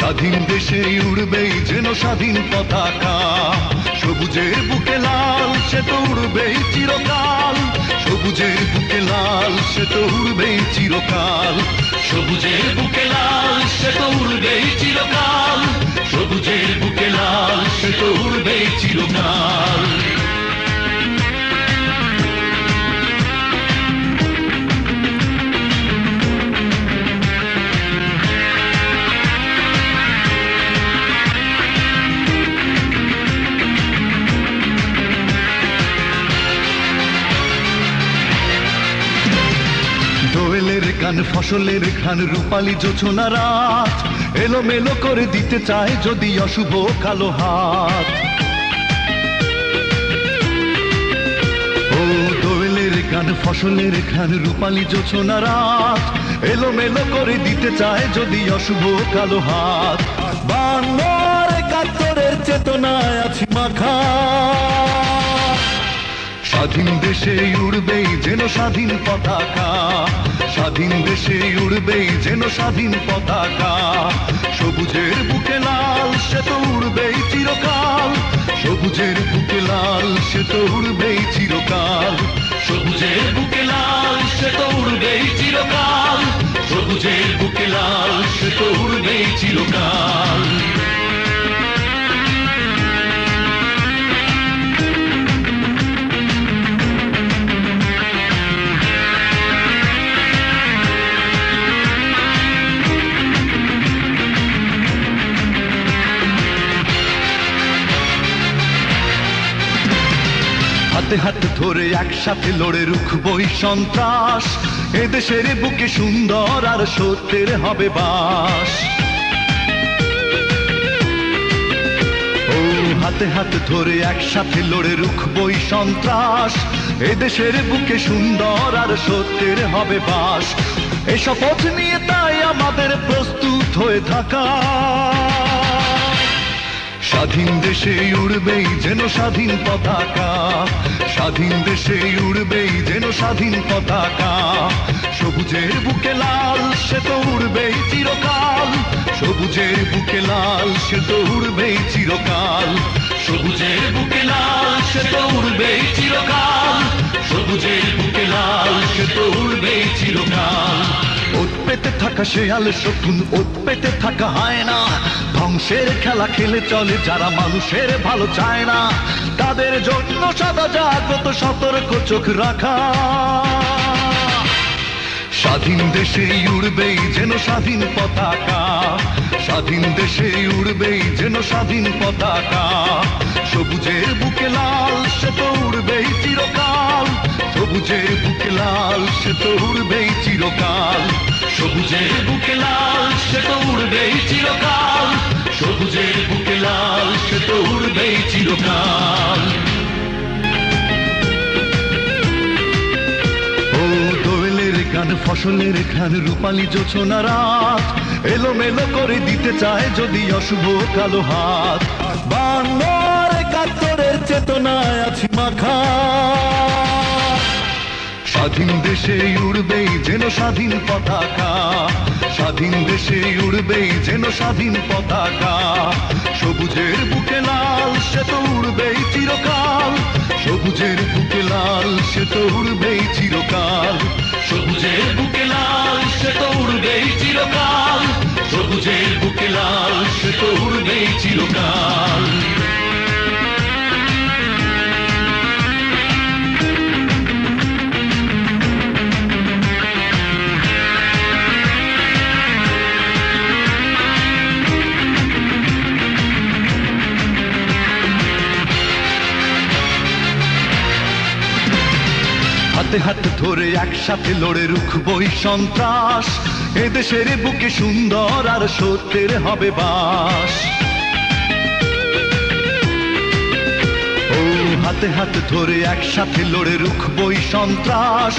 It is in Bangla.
স্বাধীন দেশে উড়বেই যেন স্বাধীন পতাকা, সবুজের বুকে লাল সে তো উড়বেই চিরকাল, সবুজের বুকে লাল সে তো উড়বেই চিরকাল, সবুজের বুকে লাল সে তো উড়বেই চিরকাল, সবুজের বুকে লাল সে তো উড়বেই চিরকাল। দোয়েলের গান ফসলের ঘান রূপালী জোছনা রাত, এলোমেলো করে দিতে চায় যদি অশুভ কালো হাত। ও দোয়েলের গান ফসলের ঘান রূপালী জোছনা রাত, এলোমেলো করে দিতে চায় যদি অশুভ কালো হাত। বাংলার একাত্তরের চেতনায় আছি মাখা, স্বাধীন দেশে উড়বেই যেন স্বাধীন পতাকা, স্বাধীন দেশে উড়বেই যেন স্বাধীন পতাকা, সবুজের বুকে লাল সে তো উড়বেই চিরকাল, সবুজের বুকে লাল সে তো উড়বেই চিরকাল, সবুজের বুকে লাল সে তো উড়বেই চিরকাল, সবুজের বুকে লাল সে তো উড়বেই চিরকাল। হাতে হাত ধরে একসাথে লড়ে রুখবই সন্ত্রাস, এদেশের বুকে সুন্দর আর সত্যের হবে বাস। ও হাতে হাত ধরে একসাথে লড়ে রুখবই সন্ত্রাস, এদেশের বুকে সুন্দর আর সত্যের হবে বাস। এই শপথ নিয়ে তাই আমাদের প্রস্তুত হয়ে থাকা, স্বাধীন দেশে উড়বেই যেন স্বাধীন পতাকা, স্বাধীন দেশে উড়বেই যেন স্বাধীন পতাকা, সবুজের বুকে লাল সে তো উড়বেই চিরকাল, সবুজের বুকে লাল সে তো উড়বেই চিরকাল, সবুজের বুকে লাল সে তো উড়বেই চিরকাল, সবুজের বুকে লাল সে তো উড়বেই চিরকাল। ওত পেতে থাকা শেয়াল শকুন, ওত পেতে থাকা হয় না, ধ্বংসের খেলা খেলে চলে যারা মানুষের ভালো চায় না, তাদের জন্য সদা জাগ্রত সতর্ক চোখ রাখা। স্বাধীন দেশে উড়বেই যেন স্বাধীন পতাকা, স্বাধীন দেশে উড়বেই যেন স্বাধীন পতাকা, সবুজের বুকে লাল সে তো উড়বেই চিরকাল, সবুজের বুকে লাল সে তো উড়বেই চিরকাল, সবুজের বুকে লাল সে তো উড়বেই চিরকাল, সবুজের বুকে লাল সে তো উড়বেই চিরকাল। ও দোয়েলের গান ফসলের ঘান রূপালী জোছনা রাত, এলোমেলো করে দিতে চায় যদি অশুভ কালো হাত। বাংলার একাত্তরের চেতনায় আছি মাখা, স্বাধীন দেশে উড়বেই যেন স্বাধীন পতাকা, স্বাধীন দেশে উড়বেই যেন স্বাধীন পতাকা, সবুজের বুকে লাল সে তো উড়বেই চিরকাল, সবুজের বুকে লাল সে তো উড়বেই চিরকাল, সবুজের বুকে লাল সে তো উড়বেই চিরকাল, সবুজের বুকে লাল সে তো উড়বেই চিরকাল। হাতে হাত ধরে একসাথে লড়ে রুখবই সন্ত্রাস, এদেশের বুকে সুন্দর আর সত্যের হবে বাস। ও হাতে হাত ধরে একসাথে লড়ে রুখবই সন্ত্রাস,